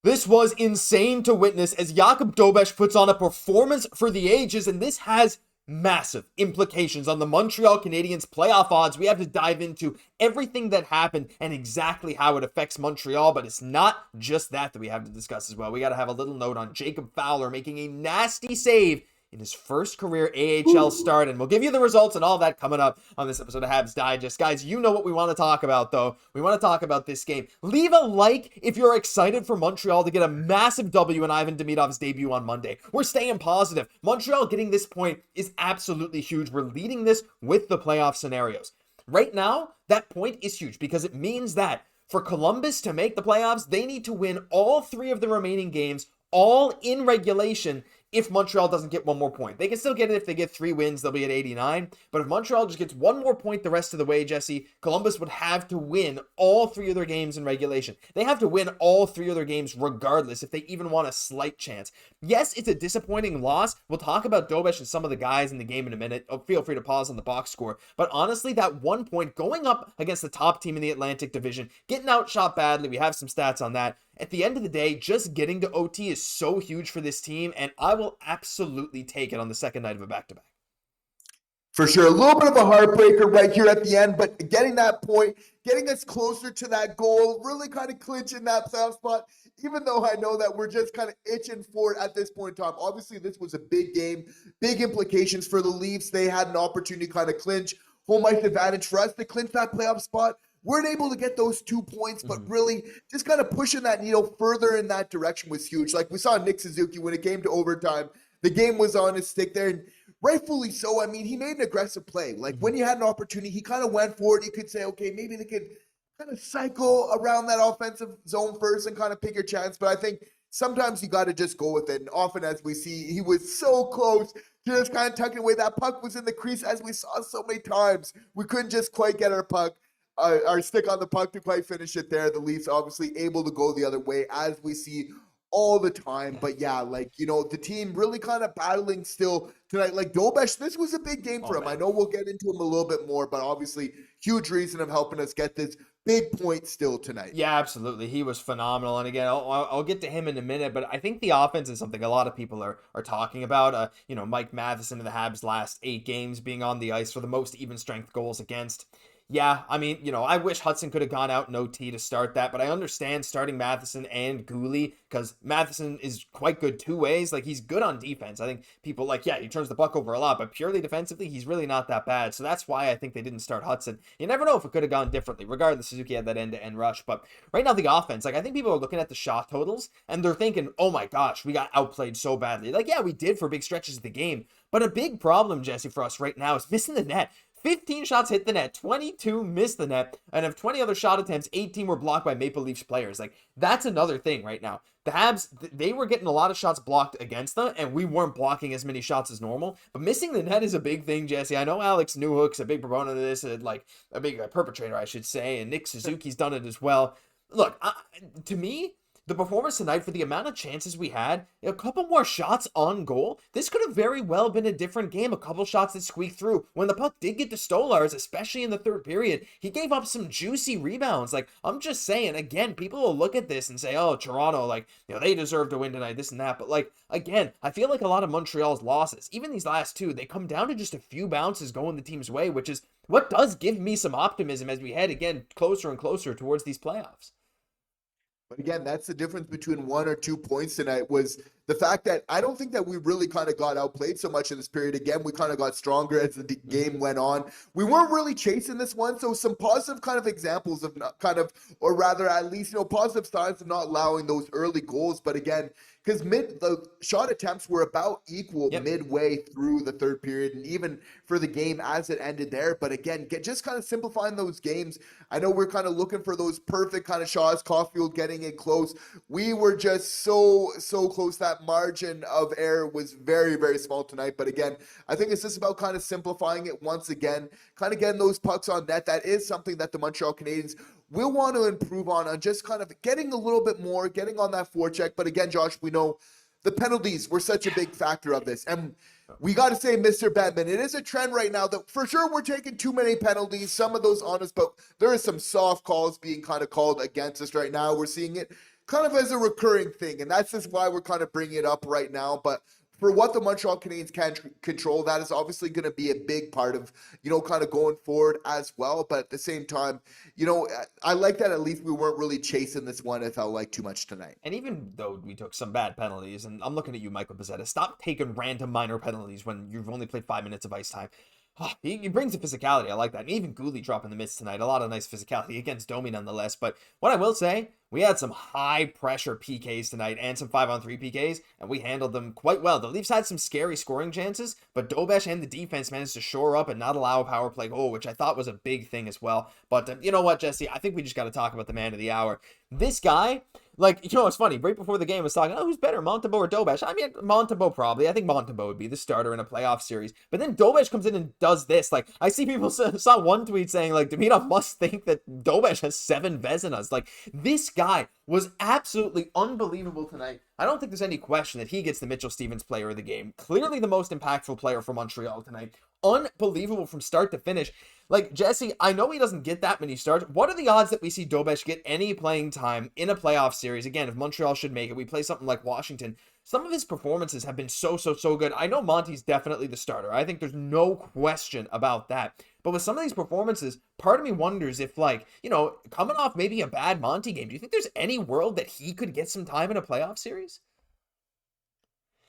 This was insane to witness as Jakub Dobeš puts on a performance for the ages, and this has massive implications on the Montreal Canadiens playoff odds. We have to dive into everything that happened and exactly how it affects Montreal, but it's not just that we have to discuss as well. We got to have a little note on Jacob Fowler making a nasty save in his first career AHL start, and we'll give you the results and all that coming up on this episode of Habs Digest. Guys, you know what we want to talk about, though. We want to talk about this game. Leave a like if you're excited for Montreal to get a massive W in Ivan Demidov's debut on Monday. We're staying positive. Montreal getting this point is absolutely huge. We're leading this with the playoff scenarios. Right now, that point is huge because it means that for Columbus to make the playoffs, they need to win all 3 of the remaining games, all in regulation. If Montreal doesn't get one more point, they can still get it if they get 3 wins, they'll be at 89. But if Montreal just gets one more point the rest of the way, Jesse, Columbus would have to win all 3 of their games in regulation. They have to win all 3 of their games regardless if they even want a slight chance. Yes, it's a disappointing loss. We'll talk about Dobeš and some of the guys in the game in a minute. Feel free to pause on the box score. But honestly, that 1 point going up against the top team in the Atlantic Division, getting outshot badly, we have some stats on that. At the end of the day, just getting to OT is so huge for this team, and I will absolutely take it on the second night of a back-to-back. For sure. A little bit of a heartbreaker right here at the end, but getting that point, getting us closer to that goal, really kind of clinching that playoff spot, even though I know that we're just kind of itching for it at this point in time. Obviously, this was a big game, big implications for the Leafs. They had an opportunity to kind of clinch home ice advantage for us to clinch that playoff spot. Weren't able to get those 2 points, but really just kind of pushing that needle further in that direction was huge. Like we saw Nick Suzuki when it came to overtime, the game was on his stick there, and rightfully so. I mean, he made an aggressive play. Like when you had an opportunity, he kind of went for it. You could say, okay, maybe they could kind of cycle around that offensive zone first and kind of pick your chance. But I think sometimes you got to just go with it. And often, as we see, he was so close to just kind of tucking away. That puck was in the crease, as we saw so many times. We couldn't just quite get our puck. Our stick on the puck to quite finish it there. The Leafs obviously able to go the other way, as we see all the time. But yeah, like, you know, the team really kind of battling still tonight. Like Dobeš, this was a big game for him. Man. I know we'll get into him a little bit more, but obviously huge reason of helping us get this big point still tonight. Yeah, absolutely. He was phenomenal. And again, I'll get to him in a minute, but I think the offense is something a lot of people are talking about. You know, Mike Matheson in the Habs' last 8 games being on the ice for the most even strength goals against. Yeah, I mean, you know, I wish Hudson could have gone out in OT to start that, but I understand starting Matheson and Guhle because Matheson is quite good 2 ways. Like, he's good on defense. I think people like, yeah, he turns the puck over a lot, but purely defensively, he's really not that bad. So that's why I think they didn't start Hudson. You never know if it could have gone differently. Regardless, Suzuki had that end-to-end rush. But right now, the offense, like, I think people are looking at the shot totals and they're thinking, oh my gosh, we got outplayed so badly. Like, yeah, we did for big stretches of the game. But a big problem, Jesse, for us right now is missing the net. 15 shots hit the net, 22 missed the net, and of 20 other shot attempts, 18 were blocked by Maple Leafs players. Like, that's another thing right now. The Habs, they were getting a lot of shots blocked against them, and we weren't blocking as many shots as normal. But missing the net is a big thing, Jesse. I know Alex Newhook's a big proponent of this, like a big perpetrator, I should say, and Nick Suzuki's done it as well. Look, to me, the performance tonight, for the amount of chances we had, a couple more shots on goal, this could have very well been a different game. A couple shots that squeaked through. When the puck did get to Stolarz, especially in the third period, he gave up some juicy rebounds. Like, I'm just saying, again, people will look at this and say, oh, Toronto, like, you know, they deserve to win tonight, this and that. But, like, again, I feel like a lot of Montreal's losses, even these last 2, they come down to just a few bounces going the team's way, which is what does give me some optimism as we head, again, closer and closer towards these playoffs. But again, that's the difference between 1 or 2 points tonight, was the fact that I don't think that we really kind of got outplayed so much in this period. Again, we kind of got stronger as the game went on. We weren't really chasing this one, so some positive kind of examples of not kind of, or rather at least, you know, positive signs of not allowing those early goals. But again, because the shot attempts were about equal midway through the third period, and even for the game as it ended there. But again, just kind of simplifying those games. I know we're kind of looking for those perfect kind of shots, Caufield getting it close. We were just so close. That margin of error was very small tonight. But again, I think it's just about kind of simplifying it once again, kind of getting those pucks on net. That is something that the Montreal Canadiens will want to improve on just kind of getting a little bit more, getting on that forecheck. But again, Josh, we know the penalties were such a big factor of this. And we got to say, Mr. Bettman, it is a trend right now that for sure we're taking too many penalties, some of those on us, but there is some soft calls being kind of called against us right now. We're seeing it kind of as a recurring thing. And that's just why we're kind of bringing it up right now. But for what the Montreal Canadiens can control, that is obviously going to be a big part of, kind of going forward as well. But at the same time, I like that at least we weren't really chasing this one, it felt like, too much tonight. And even though we took some bad penalties, and I'm looking at you, Michael Pezzetta, stop taking random minor penalties when you've only played 5 minutes of ice time. He brings the physicality. I like that. And even Guhle dropping the mitts tonight. A lot of nice physicality against Domi nonetheless. But what I will say, we had some high-pressure PKs tonight and some 5-on-3 PKs, and we handled them quite well. The Leafs had some scary scoring chances, but Dobeš and the defense managed to shore up and not allow a power play goal, which I thought was a big thing as well. But you know what, Jesse? I think we just got to talk about the man of the hour. This guy... it's funny. Right before the game, I was talking, who's better, Montembeault or Dobeš? I mean, Montembeault probably. I think Montembeault would be the starter in a playoff series. But then Dobeš comes in and does this. I see people saw one tweet saying, Demidov must think that Dobeš has 7 Vezinas. This guy was absolutely unbelievable tonight. I don't think there's any question that he gets the Mitchell Stevens player of the game. Clearly the most impactful player for Montreal tonight. Unbelievable from start to finish. Jesse, I know he doesn't get that many starts. What are the odds that we see Dobeš get any playing time in a playoff series? Again, if Montreal should make it, we play something like Washington. Some of his performances have been so good. I know Monty's definitely the starter. I think there's no question about that. But with some of these performances, part of me wonders if, coming off maybe a bad Monty game, do you think there's any world that he could get some time in a playoff series?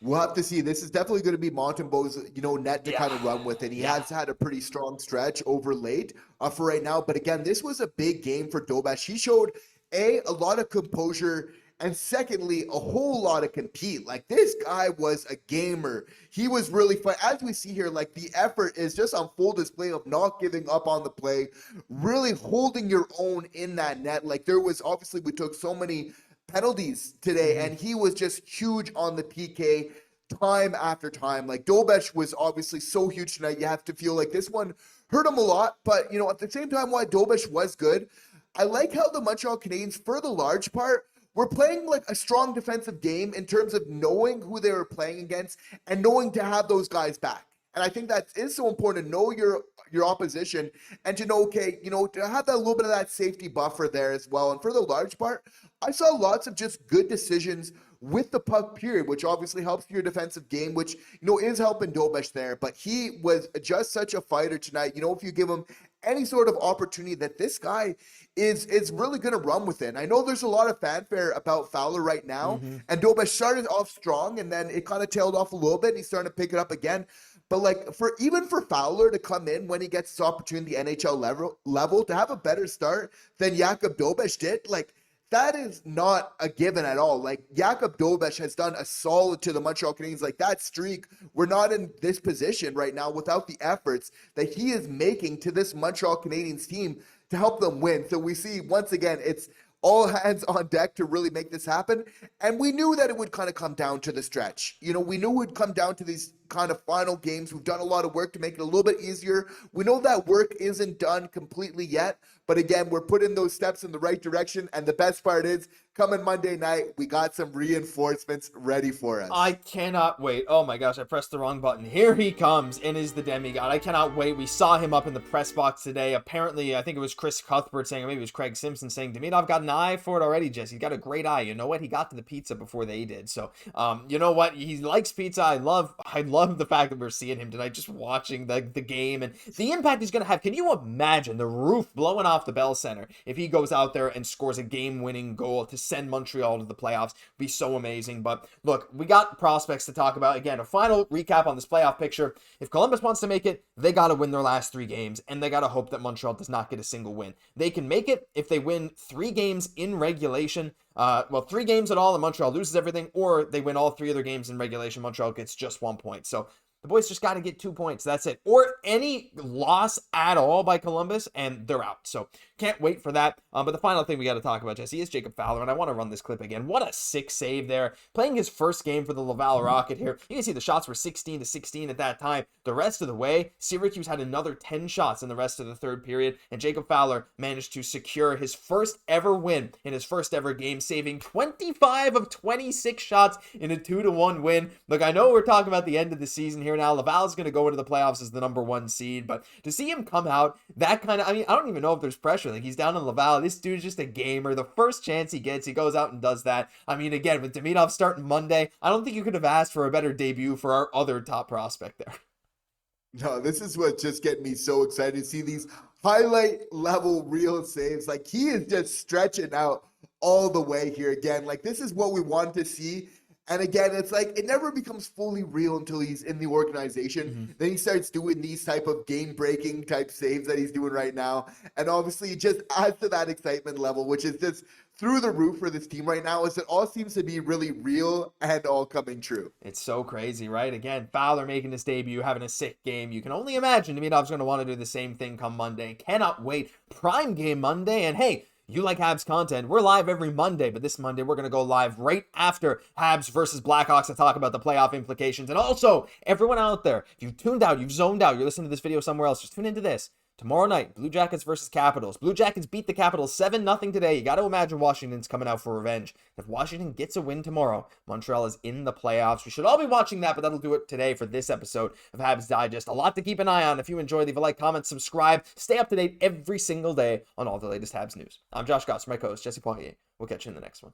We'll have to see. This is definitely going to be Montembeault's, net to kind of run with it. He has had a pretty strong stretch over late for right now. But again, this was a big game for Dobeš. He showed, a lot of composure, and secondly, a whole lot of compete. This guy was a gamer. He was really fun. As we see here, the effort is just on full display of not giving up on the play, really holding your own in that net. There was, obviously, we took so many penalties today, and he was just huge on the PK time after time. Dobeš was obviously so huge tonight. You have to feel like this one hurt him a lot, but at the same time, while Dobeš was good, I like how the Montreal Canadiens, for the large part, were playing a strong defensive game in terms of knowing who they were playing against and knowing to have those guys back. And I think that is so important to know your opposition and to know, to have that little bit of that safety buffer there as well. And for the large part, I saw lots of just good decisions with the puck period, which obviously helps your defensive game, which, is helping Dobeš there. But he was just such a fighter tonight. If you give him any sort of opportunity, that this guy is really going to run with it. And I know there's a lot of fanfare about Fowler right now, and Dobeš started off strong, and then it kind of tailed off a little bit, and he's starting to pick it up again. But for Fowler to come in when he gets his opportunity at the NHL level to have a better start than Jakub Dobeš did, that is not a given at all. Jakub Dobeš has done a solid to the Montreal Canadiens. That streak, we're not in this position right now without the efforts that he is making to this Montreal Canadiens team to help them win. So we see, once again, it's all hands on deck to really make this happen. And we knew that it would kind of come down to the stretch. We knew it would come down to these kind of final games. We've done a lot of work to make it a little bit easier. We know that work isn't done completely yet, but again, we're putting those steps in the right direction. And the best part is, coming Monday night, we got some reinforcements ready for us. I cannot wait. Oh my gosh, I pressed the wrong button. Here he comes and is the demigod. I cannot wait. We saw him up in the press box today. Apparently, I think it was Chris Cuthbert saying, or maybe it was Craig Simpson saying, Demidov got an eye for it already, Jesse. He's got a great eye. You know what? He got to the pizza before they did. So, you know what? He likes pizza. I love the fact that we're seeing him tonight, just watching the game and the impact he's going to have. Can you imagine the roof blowing off the Bell Center if he goes out there and scores a game-winning goal to send Montreal to the playoffs? Be so amazing. But look, we got prospects to talk about. Again, a final recap on this playoff picture. If Columbus wants to make it, they got to win their last 3 games, and they got to hope that Montreal does not get a single win. They can make it if they win 3 games in regulation. 3 games at all, and Montreal loses everything, or they win all 3 of their games in regulation. Montreal gets just 1 point. So the boys just got to get 2 points. That's it. Or any loss at all by Columbus, and they're out. So can't wait for that. But the final thing we got to talk about, Jesse, is Jacob Fowler, and I want to run this clip again. What a sick save there. Playing his first game for the Laval Rocket here. You can see the shots were 16-16 at that time. The rest of the way, Syracuse had another 10 shots in the rest of the third period, and Jacob Fowler managed to secure his first ever win in his first ever game, saving 25 of 26 shots in a 2-1 win. Look, I know we're talking about the end of the season here, here now. Laval's going to go into the playoffs as the number 1 seed, but to see him come out, that kind of, I mean, I don't even know if there's pressure. Like, he's down in Laval. This dude's just a gamer. The first chance he gets, he goes out and does that. I mean, again, with Demidov starting Monday, I don't think you could have asked for a better debut for our other top prospect there. No, this is what just getting me so excited to see these highlight level real saves. Like, he is just stretching out all the way here again. Like, this is what we want to see. And again, it's like it never becomes fully real until he's in the organization. Then he starts doing these type of game-breaking type saves that he's doing right now. And obviously it just adds to that excitement level, which is just through the roof for this team right now, is it all seems to be really real and all coming true. It's so crazy, right? Again, Fowler making his debut, having a sick game. You can only imagine Demidov's going to want to do the same thing come Monday. Cannot wait. Prime game Monday. And hey, you like Habs content, we're live every Monday, but this Monday we're going to go live right after Habs versus Blackhawks to talk about the playoff implications. And also, everyone out there, if you've tuned out, you've zoned out, you're listening to this video somewhere else, just tune into this. Tomorrow night, Blue Jackets versus Capitals. Blue Jackets beat the Capitals 7-0 today. You got to imagine Washington's coming out for revenge. If Washington gets a win tomorrow, Montreal is in the playoffs. We should all be watching that, but that'll do it today for this episode of Habs Digest. A lot to keep an eye on. If you enjoy, leave a like, comment, subscribe. Stay up to date every single day on all the latest Habs news. I'm Josh Gosse, my co-host, Jesse Poirier. We'll catch you in the next one.